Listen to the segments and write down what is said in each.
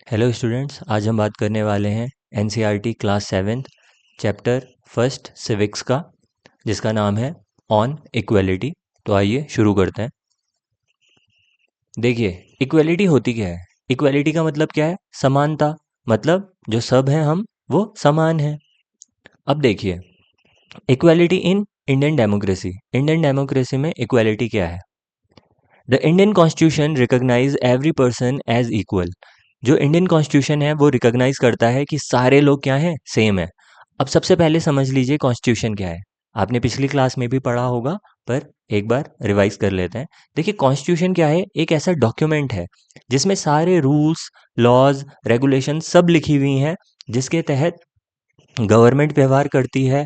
Hello students, आज हम बात करने वाले हैं NCERT class 7 chapter first civics का, जिसका नाम है ऑन इक्वलिटी। तो आइए शुरू करते हैं। देखिए, इक्वलिटी होती क्या है? इक्वलिटी का मतलब क्या है? समानता। मतलब जो सब हैं हम, वो समान हैं। अब देखिए, इक्वलिटी इन इंडियन डेमोक्रेसी में इक्वलिटी क्या है? The Indian constitution recognise every person as equal. जो इंडियन कॉन्स्टिट्यूशन है वो रिकॉग्नाइज करता है कि सारे लोग क्या हैं, सेम है। अब सबसे पहले समझ लीजिए कॉन्स्टिट्यूशन क्या है। आपने पिछली क्लास में भी पढ़ा होगा, पर एक बार रिवाइज कर लेते हैं। देखिए, कॉन्स्टिट्यूशन क्या है? एक ऐसा डॉक्यूमेंट है जिसमें सारे रूल्स, लॉज, रेगुलेशन सब लिखी हुई हैं, जिसके तहत गवर्नमेंट व्यवहार करती है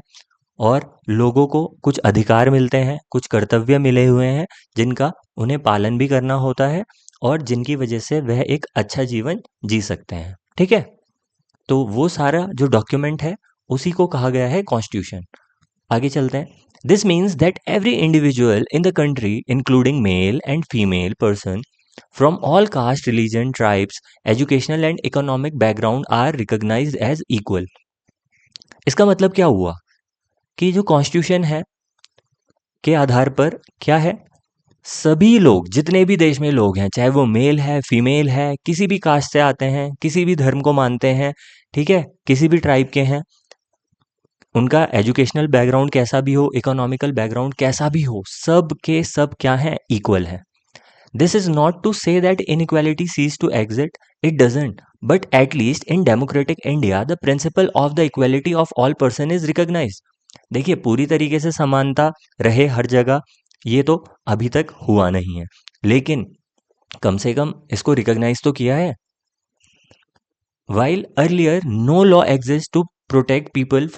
और लोगों को कुछ अधिकार मिलते हैं, कुछ कर्तव्य मिले हुए हैं, जिनका उन्हें पालन भी करना होता है और जिनकी वजह से वह एक अच्छा जीवन जी सकते हैं। ठीक है? तो वो सारा जो डॉक्यूमेंट है, उसी को कहा गया है कॉन्स्टिट्यूशन। आगे चलते हैं। This means that every individual in the country, including male and female person from all caste, religion, tribes, educational and economic background are recognised as equal. इसका मतलब क्या हुआ कि जो कॉन्स्टिट्यूशन है के आधार पर क्या है, सभी लोग, जितने भी देश में लोग हैं, चाहे वो मेल है, फीमेल है, किसी भी कास्ट से आते हैं, किसी भी धर्म को मानते हैं, ठीक है, किसी भी ट्राइब के हैं, उनका एजुकेशनल बैकग्राउंड कैसा भी हो, इकोनॉमिकल बैकग्राउंड कैसा भी हो, सब के सब क्या है, इक्वल है। This is not to say that inequality ceases to exist, it doesn't, but at least in democratic India the principle of the equality of all person is recognised. देखिए, पूरी तरीके से समानता रहे हर जगह, ये तो अभी तक हुआ नहीं है, लेकिन कम से कम इसको रिकॉग्नाइज तो किया है। While earlier no law exists to protect people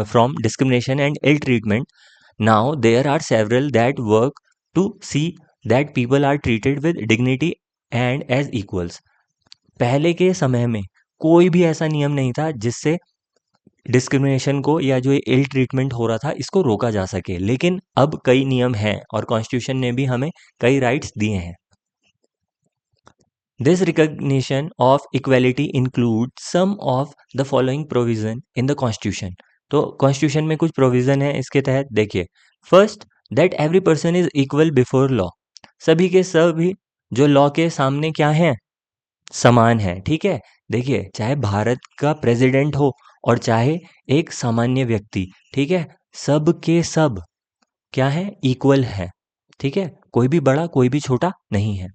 from discrimination and ill treatment, now there are several that work to see that people are treated with dignity and as equals. पहले के समय में कोई भी ऐसा नियम नहीं था जिससे डिस्क्रिमिनेशन को या जो इल ट्रीटमेंट हो रहा था इसको रोका जा सके, लेकिन अब कई नियम हैं और कॉन्स्टिट्यूशन ने भी हमें कई राइट्स दिए हैं। This recognition of equality includes some of the following provision in the constitution. तो कॉन्स्टिट्यूशन में कुछ प्रोविजन है इसके तहत। देखिए, first, that every person is equal before law. सभी के सभी जो लॉ के सामने क्या हैं, समान है। ठीक है? देखिए, चाहे भारत का प्रेसिडेंट हो और चाहे एक सामान्य व्यक्ति, ठीक है, सब के सब क्या है, इक्वल है। ठीक है? कोई भी बड़ा कोई भी छोटा नहीं है।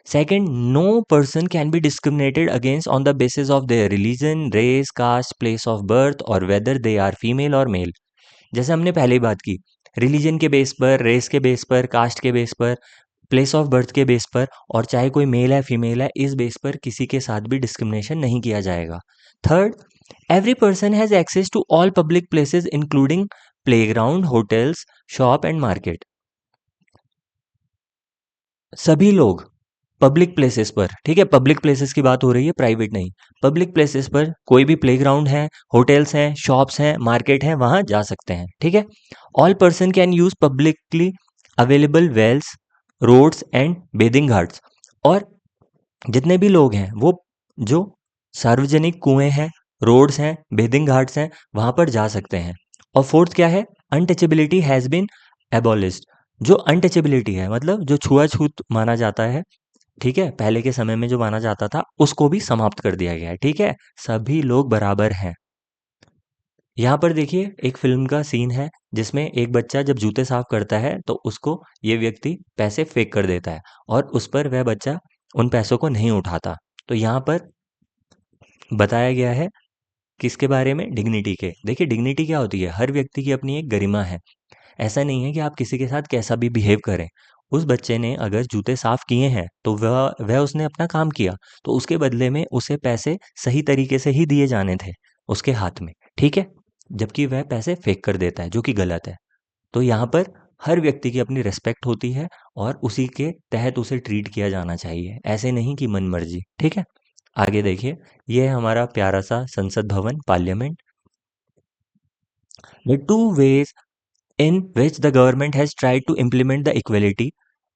Second, no person can be discriminated against on the basis of their religion, race, caste, place of birth or whether they are female or male. जैसे हमने पहले ही बात की, रिलीजन के बेस पर, रेस के बेस पर, कास्ट के बेस पर, प्लेस ऑफ बर्थ के बेस पर, और चाहे कोई मेल है फीमेल है, इस बेस पर किसी के साथ भी डिस्क्रिमिनेशन नहीं किया जाएगा। Third, every person has access to all public places including playground, hotels, shop and market. सभी लोग पब्लिक प्लेसेस पर, ठीक है, पब्लिक प्लेसेस की बात हो रही है, प्राइवेट नहीं, पब्लिक प्लेसेस पर कोई भी प्लेग्राउंड है, होटल्स हैं, शॉप्स हैं, मार्केट है, वहां जा सकते हैं। ठीक है? All person can use publicly available wells, roads and bathing ghats. और जितने भी लोग हैं वो जो सार्वजनिक कुएं हैं, रोड्स हैं, बेदिंग घाट्स हैं, वहां पर जा सकते हैं। और फोर्थ क्या है, अनटचेबिलिटी हैज बीन एबॉलिश्ड। जो अनटचेबिलिटी है, मतलब जो छुआछूत माना जाता है, ठीक है, पहले के समय में जो माना जाता था, उसको भी समाप्त कर दिया गया है। ठीक है? सभी लोग बराबर हैं। यहाँ पर देखिए, एक फिल्म का सीन है जिसमें एक बच्चा जब जूते साफ करता है तो उसको ये व्यक्ति पैसे फेंक कर देता है और उस पर वह बच्चा उन पैसों को नहीं उठाता। तो यहाँ पर बताया गया है किसके बारे में, डिग्निटी के। देखिए, डिग्निटी क्या होती है, हर व्यक्ति की अपनी एक गरिमा है। ऐसा नहीं है कि आप किसी के साथ कैसा भी बिहेव करें। उस बच्चे ने अगर जूते साफ किए हैं तो वह उसने अपना काम किया, तो उसके बदले में उसे पैसे सही तरीके से ही दिए जाने थे उसके हाथ में। ठीक है? जबकि वह पैसे फेंक कर देता है, जो कि गलत है। तो यहाँ पर हर व्यक्ति की अपनी रिस्पेक्ट होती है और उसी के तहत उसे ट्रीट किया जाना चाहिए, ऐसे नहीं कि मन मर्जी। ठीक है? आगे देखिए, ये है हमारा प्यारा सा Sansad Bhavan, parliament. The two ways in which the government has tried to implement the equality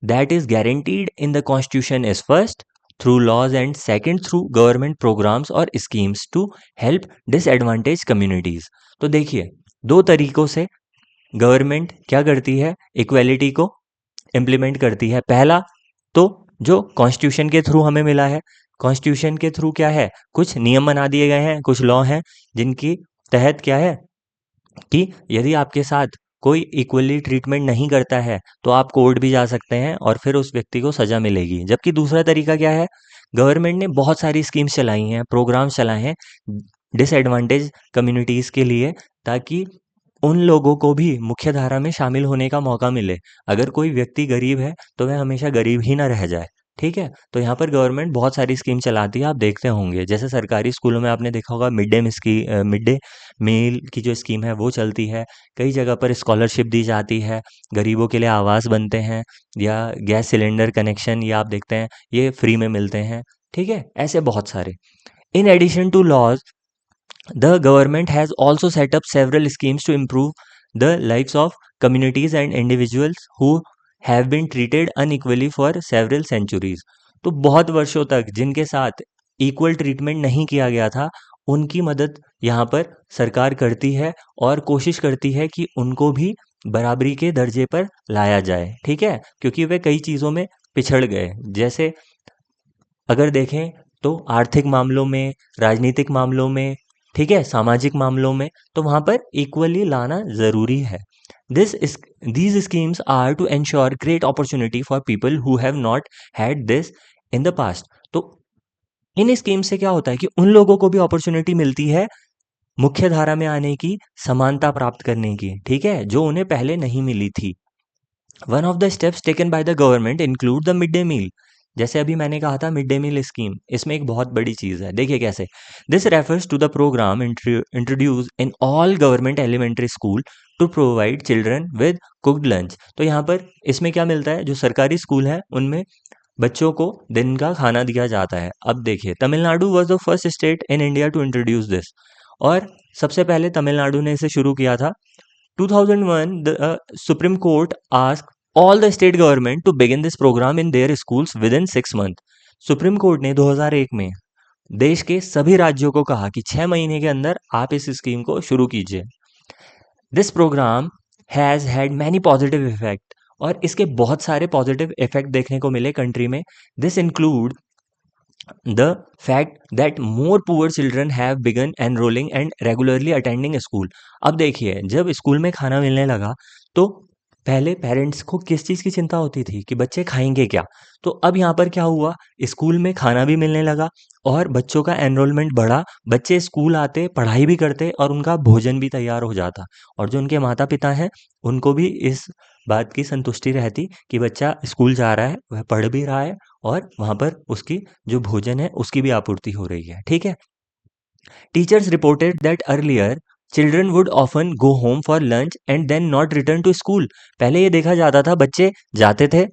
that is guaranteed in the constitution is, first, through laws and second through government programs और schemes to help disadvantaged communities। तो देखिए, दो तरीकों से government क्या करती है, equality को इम्प्लीमेंट करती है। पहला तो जो कॉन्स्टिट्यूशन के थ्रू हमें मिला है, कॉन्स्टिट्यूशन के थ्रू क्या है, कुछ नियम बना दिए गए हैं, कुछ लॉ हैं जिनकी तहत क्या है कि यदि आपके साथ कोई इक्वली ट्रीटमेंट नहीं करता है तो आप कोर्ट भी जा सकते हैं और फिर उस व्यक्ति को सजा मिलेगी। जबकि दूसरा तरीका क्या है, गवर्नमेंट ने बहुत सारी स्कीम्स चलाई हैं, प्रोग्राम्स चलाए हैं डिसएडवांटेज कम्युनिटीज़ के लिए, ताकि उन लोगों को भी मुख्य धारा में शामिल होने का मौका मिले। अगर कोई व्यक्ति गरीब है तो वह हमेशा गरीब ही ना रह जाए, ठीक है। तो यहाँ पर गवर्नमेंट बहुत सारी स्कीम चलाती है, आप देखते होंगे। जैसे सरकारी स्कूलों में आपने देखा होगा मिड डे मील की जो स्कीम है वो चलती है। कई जगह पर स्कॉलरशिप दी जाती है, गरीबों के लिए आवास बनते हैं, या गैस सिलेंडर कनेक्शन ये आप देखते हैं ये फ्री में मिलते हैं, ठीक है। ऐसे बहुत सारे। In addition to laws, the government has also set up several schemes to improve the lives of communities and individuals who have been treated unequally for several centuries। तो बहुत वर्षों तक जिनके साथ इक्वल ट्रीटमेंट नहीं किया गया था, उनकी मदद यहाँ पर सरकार करती है और कोशिश करती है कि उनको भी बराबरी के दर्जे पर लाया जाए, ठीक है। क्योंकि वे कई चीज़ों में पिछड़ गए। जैसे अगर देखें तो आर्थिक मामलों में, राजनीतिक मामलों में, ठीक है, सामाजिक मामलों में, तो वहाँ पर इक्वली लाना ज़रूरी है। This is these schemes are to ensure great opportunity for people who have not had this in the past. तो इन स्कीम से क्या होता है कि उन लोगों को भी अपॉर्चुनिटी मिलती है मुख्य धारा में आने की, समानता प्राप्त करने की, ठीक है, जो उन्हें पहले नहीं मिली थी। One of the steps taken by the government include the mid day meal. जैसे अभी मैंने कहा था मिड डे मील स्कीम, इसमें एक बहुत बड़ी चीज़ है, देखिए कैसे। This refers to the programme introduce in all government elementary school to provide children with cooked lunch. तो यहाँ पर इसमें क्या मिलता है, जो सरकारी स्कूल है उनमें बच्चों को दिन का खाना दिया जाता है। अब देखिए, Tamil Nadu was the first state in India to introduce this, और सबसे पहले तमिलनाडु ने इसे शुरू किया था। 2001, the Supreme Court asked all the state government to begin this program in their schools within 6 months। Supreme court ने 2001 में देश के सभी राज्यों को कहा कि 6 महीने के अंदर आप इस स्कीम को शुरू कीजिए। This programme has had many positive effect, और इसके बहुत सारे पॉजिटिव इफेक्ट देखने को मिले कंट्री में। This include the fact that more poor children have begun enrolling and regularly attending school. अब देखिए, जब स्कूल में खाना मिलने लगा तो पहले पेरेंट्स को किस चीज़ की चिंता होती थी कि बच्चे खाएंगे क्या। तो अब यहाँ पर क्या हुआ, स्कूल में खाना भी मिलने लगा और बच्चों का एनरोलमेंट बढ़ा, बच्चे स्कूल आते, पढ़ाई भी करते और उनका भोजन भी तैयार हो जाता, और जो उनके माता पिता हैं उनको भी इस बात की संतुष्टि रहती कि बच्चा स्कूल जा रहा है, वह पढ़ भी रहा है और वहाँ पर उसकी जो भोजन है उसकी भी आपूर्ति हो रही है, ठीक है। Teachers reported that earlier children would often go home for lunch and then not return to school. पहले ये देखा जाता था बच्चे जाते थे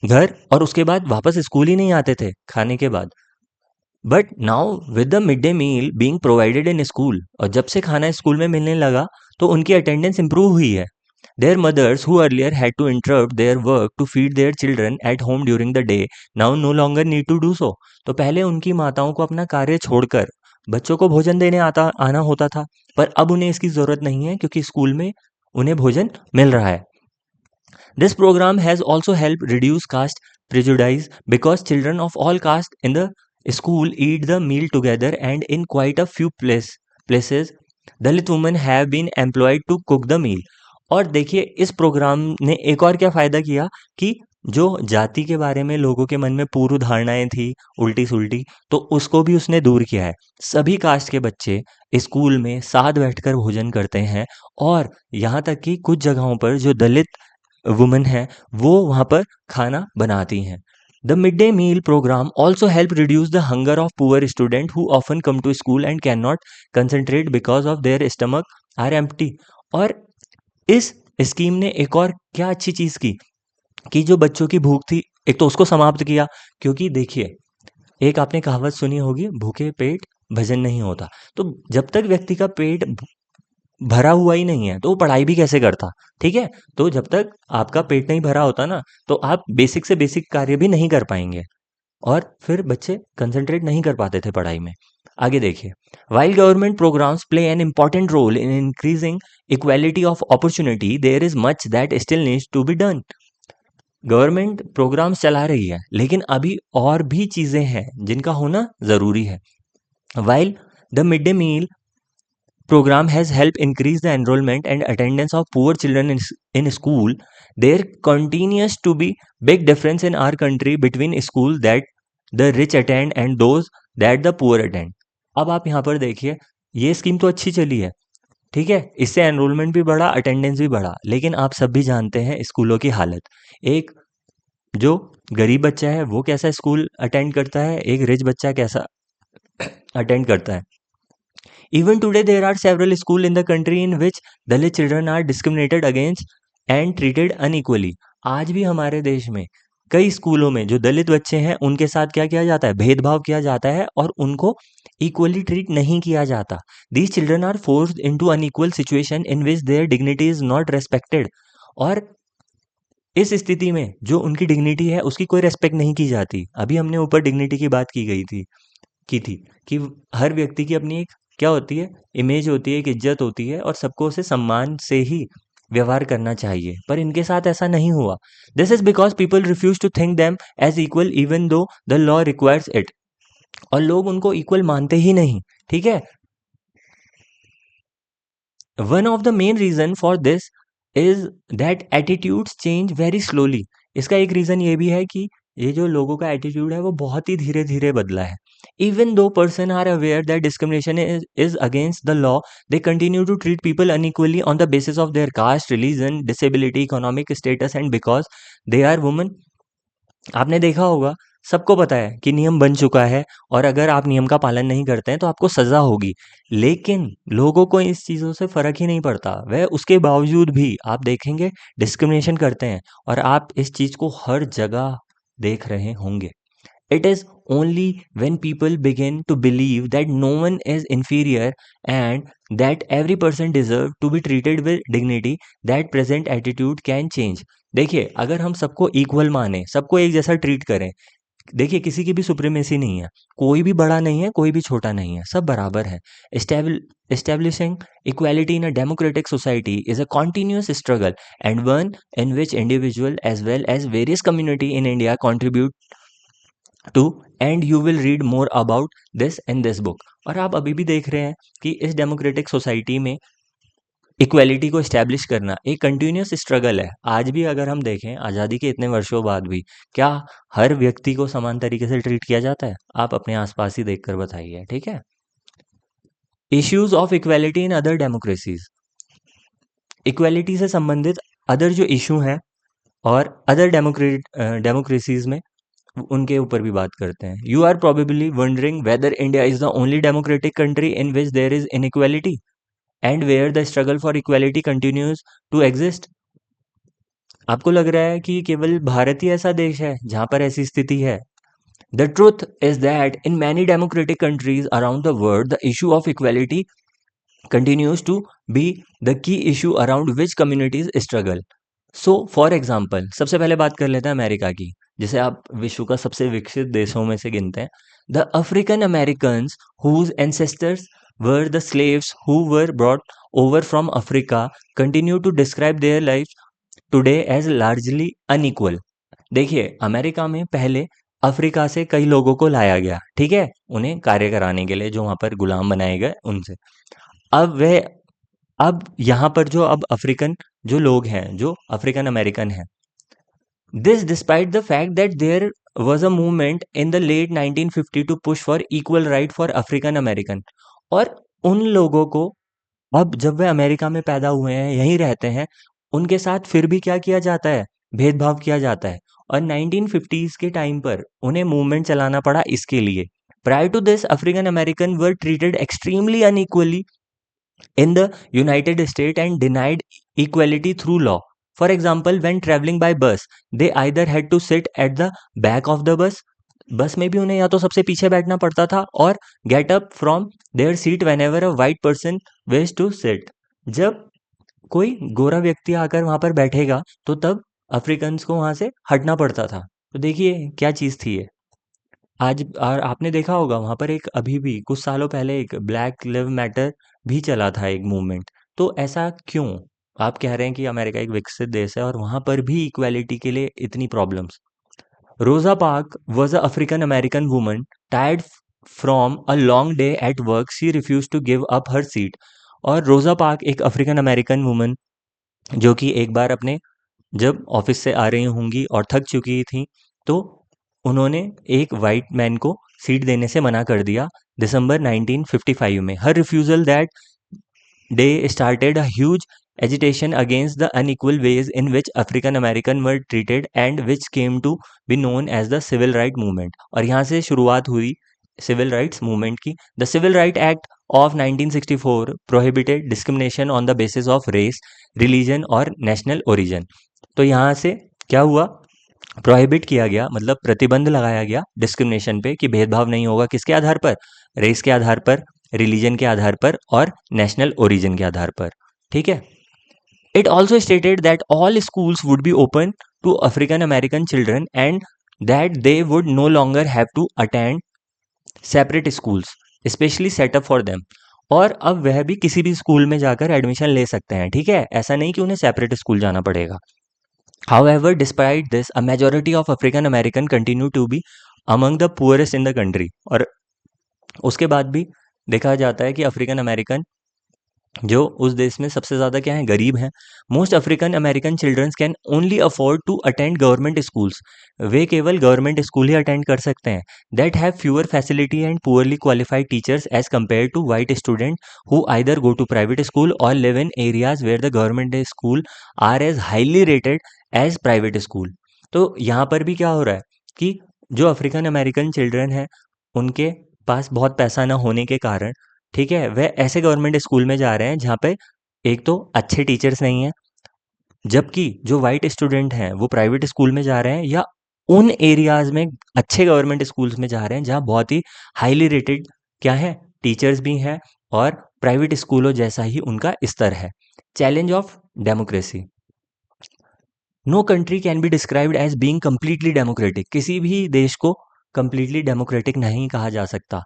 घर और उसके बाद वापस स्कूल ही नहीं आते थे खाने के बाद। But now with the mid day meal being provided in school, और जब से खाना स्कूल में मिलने लगा तो उनकी अटेंडेंस इंप्रूव हुई है। Their mothers who earlier had to interrupt their work to feed their children at home during the day now no longer need to do so. तो पहले उनकी माताओं को अपना कार्य छोड़कर बच्चों को भोजन देने आना होता था, पर अब उन्हें इसकी ज़रूरत नहीं है क्योंकि स्कूल में उन्हें भोजन मिल रहा है। This program has also helped reduce caste prejudice because children of all caste in the school eat the meal together, and in quite a few places Dalit women have been employed to cook the meal। और देखिए, इस programme ने एक और क्या फ़ायदा किया कि जो जाति के बारे में लोगों के मन में पूर्व धारणाएं थी उल्टी सुल्टी, तो उसको भी उसने दूर किया है। सभी कास्ट के बच्चे स्कूल में साथ बैठकर भोजन करते हैं, और यहाँ तक कि कुछ जगहों पर जो दलित वुमेन है वो वहाँ पर खाना बनाती हैं। The mid day meal programme also help reduce the hunger of poor student who often come to school and can not concentrate because of their stomach are empty. और इस स्कीम ने एक और क्या अच्छी चीज़ की कि जो बच्चों की भूख थी, एक तो उसको समाप्त किया। क्योंकि देखिए, एक आपने कहावत सुनी होगी, भूखे पेट भजन नहीं होता। तो जब तक व्यक्ति का पेट भरा हुआ ही नहीं है तो वो पढ़ाई भी कैसे करता, ठीक है। तो जब तक आपका पेट नहीं भरा होता ना, तो आप बेसिक से बेसिक कार्य भी नहीं कर पाएंगे। और फिर बच्चे कंसंट्रेट नहीं कर पाते थे पढ़ाई में। आगे देखिए, while government programmes play an important role in increasing equality of opportunity, there is much that still needs to be done. Government programmes चला रही है, लेकिन अभी और भी चीज़ें हैं जिनका होना ज़रूरी है। While the mid day meal program has helped increase the enrollment and attendance of poor children in school, there continues to be big difference in our country between schools that the rich attend and those that the poor attend. अब आप यहाँ पर देखिए, ये scheme तो अच्छी चली है, ठीक है, इससे एनरोलमेंट भी बढ़ा, अटेंडेंस भी बढ़ा, लेकिन आप सब भी जानते हैं स्कूलों की हालत। एक जो गरीब बच्चा है वो कैसा स्कूल अटेंड करता है, एक रिच बच्चा कैसा अटेंड करता है। Even today, there are several schools in the country in which Dalit children are discriminated against and treated unequally. आज भी हमारे देश में कई स्कूलों में जो दलित बच्चे हैं उनके साथ क्या किया जाता है, भेदभाव किया जाता है और उनको इक्वली ट्रीट नहीं किया जाता। These children are forced into unequal situation in which their dignity is not respected. और इस स्थिति में जो उनकी डिग्निटी है उसकी कोई रेस्पेक्ट नहीं की जाती। अभी हमने ऊपर डिग्निटी की बात की थी कि हर व्यक्ति की अपनी एक क्या होती है, इमेज होती है, एक इज्जत होती है और सबको उसे सम्मान से ही व्यवहार करना चाहिए, पर इनके साथ ऐसा नहीं हुआ। This is because people refuse to think them as equal even though the law requires it. और लोग उनको इक्वल मानते ही नहीं, ठीक है। One of the main reason for this is that attitudes change very slowly. इसका एक रीजन ये भी है कि ये जो लोगों का एटीट्यूड है वो बहुत ही धीरे धीरे बदला है। Even though person are aware that discrimination is against the law, they continue to treat people unequally on the basis of their caste, religion, disability, economic status and because they are woman. आपने देखा होगा, सबको पता है कि नियम बन चुका है और अगर आप नियम का पालन नहीं करते हैं तो आपको सज़ा होगी, लेकिन लोगों को इस चीज़ों से फ़र्क ही नहीं पड़ता। वह उसके बावजूद भी आप देखेंगे डिस्क्रिमिनेशन करते हैं और आप इस चीज़ को हर जगह देख रहे होंगे। It is only when people begin to believe that no one is inferior and that every person deserves to be treated with dignity that present attitude can change. देखिए, अगर हम सबको इक्वल माने, सबको एक जैसा ट्रीट करें, देखिए किसी की भी सुप्रीमेसी नहीं है, कोई भी बड़ा नहीं है, कोई भी छोटा नहीं है, सब बराबर है। Establishing equality in a democratic society is a continuous struggle and one in which individual as well as various community in India contribute to, and you will read more about this in this book. और आप अभी भी देख रहे हैं कि इस democratic society में इक्वेलिटी को इस्टेब्लिश करना एक कंटिन्यूस स्ट्रगल है। आज भी अगर हम देखें, आज़ादी के इतने वर्षों बाद भी क्या हर व्यक्ति को समान तरीके से ट्रीट किया जाता है? आप अपने आसपास ही देखकर बताइए, ठीक है। Issues of equality in other democracies, equality से संबंधित अदर जो इशू हैं और अदर डेमोक्रेसीज में उनके ऊपर भी बात करते हैं। You are probably wondering whether India is the only democratic country in which there is inequality and where the struggle for equality continues to exist. आपको लग रहा है कि केवल भारत ही ऐसा देश है जहां पर ऐसी स्थिति है? The truth is that in many democratic countries around the world the issue of equality continues to be the key issue around which communities struggle. So for example सबसे पहले बात कर लेते हैं अमेरिका की, जिसे आप विश्व का सबसे विकसित देशों में से गिनते हैं। The African Americans whose ancestors were the slaves who were brought over from Africa continue to describe their life today as largely unequal. देखिए, अमेरिका में पहले अफ्रीका से कई लोगों को लाया गया, ठीक है, उन्हें कार्य कराने के लिए, जो वहाँ पर गुलाम बनाए गए उनसे। अब यहाँ पर जो अब अफ्रीकन जो लोग हैं, जो अफ्रीकन अमेरिकन हैं, this despite the fact that there was a movement in the late 1950 to push for equal right for African American. और उन लोगों को अब जब वे अमेरिका में पैदा हुए हैं, यहीं रहते हैं, उनके साथ फिर भी क्या किया जाता है, भेदभाव किया जाता है। और 1950s के टाइम पर उन्हें मूवमेंट चलाना पड़ा इसके लिए। Prior to this African American were treated extremely unequally in the United States and denied equality through law. For example, when traveling by bus, they either had to sit at the back of the bus, बस में भी उन्हें या तो सबसे पीछे बैठना पड़ता था, और get up from their seat whenever a white person wish to sit. जब कोई गोरा व्यक्ति आकर वहां पर बैठेगा तो तब अफ्रीकन्स को वहां से हटना पड़ता था। तो देखिए क्या चीज थी ये। आज और आपने देखा होगा वहाँ पर एक अभी भी कुछ सालों पहले एक ब्लैक लिव मैटर भी चला था एक मूवमेंट। तो ऐसा क्यों? आप कह रहे हैं कि अमेरिका एक विकसित देश है और वहाँ पर भी इक्वालिटी के लिए इतनी प्रॉब्लम्स। रोजा park was a African American woman tired from a long day at work. She refused to give up her seat. और रोजा पार्क एक अफ्रीकन अमेरिकन वुमन जो कि एक बार अपने जब ऑफिस से आ रही होंगी और थक चुकी थी, तो उन्होंने एक वाइट मैन को सीट देने से मना कर दिया दिसंबर 1955 में। हर refusal that day started a huge agitation against the unequal ways in which African American were treated and which came to be known as the Civil Rights Movement। और यहाँ से शुरुआत हुई सिविल राइट्स मूवमेंट की। The civil right act of 1964 prohibited discrimination on the basis of race, religion और national origin. तो यहाँ से क्या हुआ? प्रोहिबिट किया गया मतलब प्रतिबंध लगाया गया डिस्क्रिमिनेशन पे कि भेदभाव नहीं होगा किसके आधार पर? रेस के आधार पर, रिलीजन के आधार पर और नेशनल ओरिजिन के आधार पर। ठीक है। It also stated that all schools would be open to African American children and that they would no longer have to attend separate schools, especially set up for them। और अब वह भी किसी भी स्कूल में जाकर एडमिशन ले सकते हैं। ठीक है, ऐसा नहीं कि उन्हें सेपरेट स्कूल जाना पड़ेगा। However, despite this, a majority of African American continue to be among the poorest in the country। और उसके बाद भी देखा जाता है कि अफ्रीकन अमेरिकन जो उस देश में सबसे ज़्यादा क्या है? गरीब हैं। Most African American childrens can only afford to attend government schools. वे केवल गवर्नमेंट स्कूल ही अटेंड कर सकते हैं। That have fewer facility and poorly qualified teachers as compare to white student who either go to private school और live in areas where the government school are as highly rated as private school. तो यहाँ पर भी क्या हो रहा है कि जो अफ्रीकन अमेरिकन चिल्ड्रन हैं उनके पास बहुत पैसा ना होने के कारण, ठीक है, वह ऐसे गवर्नमेंट स्कूल में जा रहे हैं जहाँ पे एक तो अच्छे टीचर्स नहीं हैं, जबकि जो वाइट स्टूडेंट हैं वो प्राइवेट स्कूल में जा रहे हैं या उन एरियाज में अच्छे गवर्नमेंट स्कूल्स में जा रहे हैं जहाँ बहुत ही हाईली रेटेड क्या है? टीचर्स भी हैं और प्राइवेट स्कूलों जैसा ही उनका स्तर है। Challenge of democracy. No country can be described as being completely democratic. किसी भी देश को कंप्लीटली डेमोक्रेटिक नहीं कहा जा सकता।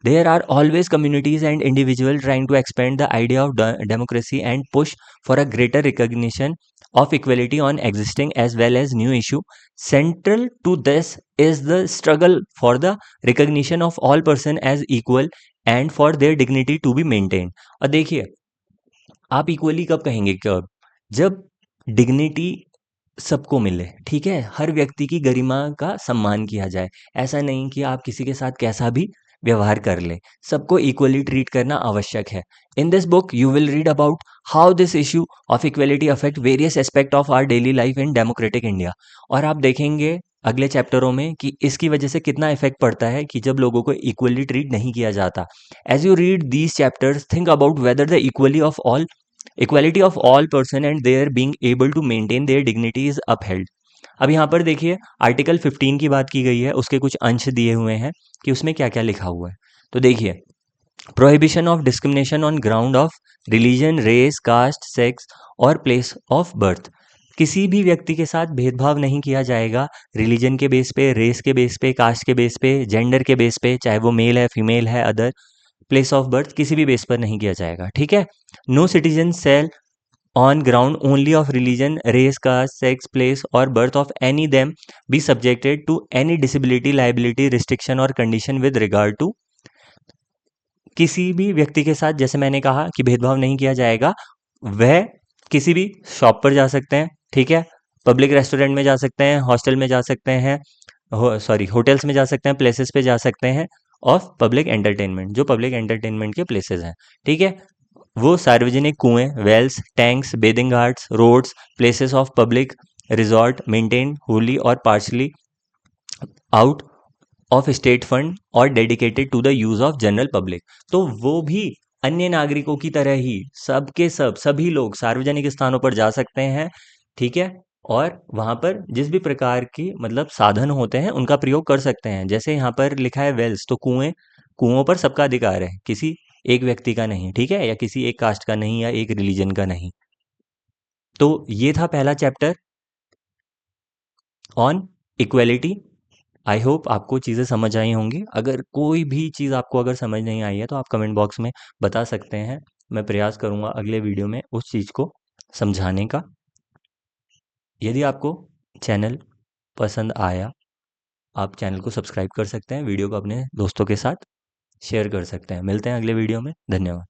There are always communities and individual trying to expand the idea of democracy and push for a greater recognition of equality on existing as well as new issue. Central to this is the struggle for the recognition of all person as equal and for their dignity to be maintained। और देखिए, आप equally कब कहेंगे? कब? जब dignity सबको मिले, ठीक है, हर व्यक्ति की गरिमा का सम्मान किया जाए। ऐसा नहीं कि आप किसी के साथ कैसा भी व्यवहार कर ले, सबको इक्वली ट्रीट करना आवश्यक है। In this book you will read about how this issue of equality affect various aspect of our daily life in democratic India. और आप देखेंगे अगले चैप्टरों में कि इसकी वजह से कितना इफेक्ट पड़ता है कि जब लोगों को इक्वली ट्रीट नहीं किया जाता। As you read these chapters think about whether the equality of all person and their being able to maintain their dignity is upheld. अब यहाँ पर देखिए आर्टिकल 15 की बात की गई है, उसके कुछ अंश दिए हुए हैं कि उसमें क्या क्या लिखा हुआ है। तो देखिए, prohibition of discrimination on ground of religion, race, caste, sex और प्लेस ऑफ बर्थ। किसी भी व्यक्ति के साथ भेदभाव नहीं किया जाएगा रिलीजन के बेस पे, रेस के बेस पे, कास्ट के बेस पे, जेंडर के बेस पे, चाहे वो मेल है, फीमेल है, अदर प्लेस ऑफ बर्थ किसी भी बेस पर नहीं किया जाएगा। ठीक है। No citizen shall on ground only of religion, race, caste, sex, place or birth of any them be subjected to any disability, liability, restriction or condition with regard to। किसी भी व्यक्ति के साथ जैसे मैंने कहा कि भेदभाव नहीं किया जाएगा, वह किसी भी शॉप पर जा सकते हैं, ठीक है, पब्लिक रेस्टोरेंट में जा सकते हैं, हॉस्टल में जा सकते हैं, होटल्स में जा सकते हैं, प्लेसेस पे जा सकते हैं ऑफ पब्लिक एंटरटेनमेंट, जो पब्लिक एंटरटेनमेंट के प्लेसेस हैं। ठीक है, वो सार्वजनिक कुएं, wells, tanks, bathing ghats, roads, places of public resort maintain wholly और partly out of state fund और dedicated to the use of general public. तो वो भी अन्य नागरिकों की तरह ही सबके सभी लोग सार्वजनिक स्थानों पर जा सकते हैं। ठीक है, और वहाँ पर जिस भी प्रकार की मतलब साधन होते हैं उनका प्रयोग कर सकते हैं। जैसे यहाँ पर लिखा है वेल्स, तो कुओं पर सबका अधिकार है, किसी एक व्यक्ति का नहीं। ठीक है, या किसी एक कास्ट का नहीं या एक रिलीजन का नहीं। तो ये था पहला chapter on equality I hope आपको चीज़ें समझ आई होंगी। अगर कोई भी चीज़ आपको अगर समझ नहीं आई है तो आप कमेंट बॉक्स में बता सकते हैं। मैं प्रयास करूँगा अगले वीडियो में उस चीज़ को समझाने का। यदि आपको चैनल पसंद आया, आप चैनल को सब्सक्राइब कर सकते हैं, वीडियो को अपने दोस्तों के साथ शेयर कर सकते हैं। मिलते हैं अगले वीडियो में। धन्यवाद।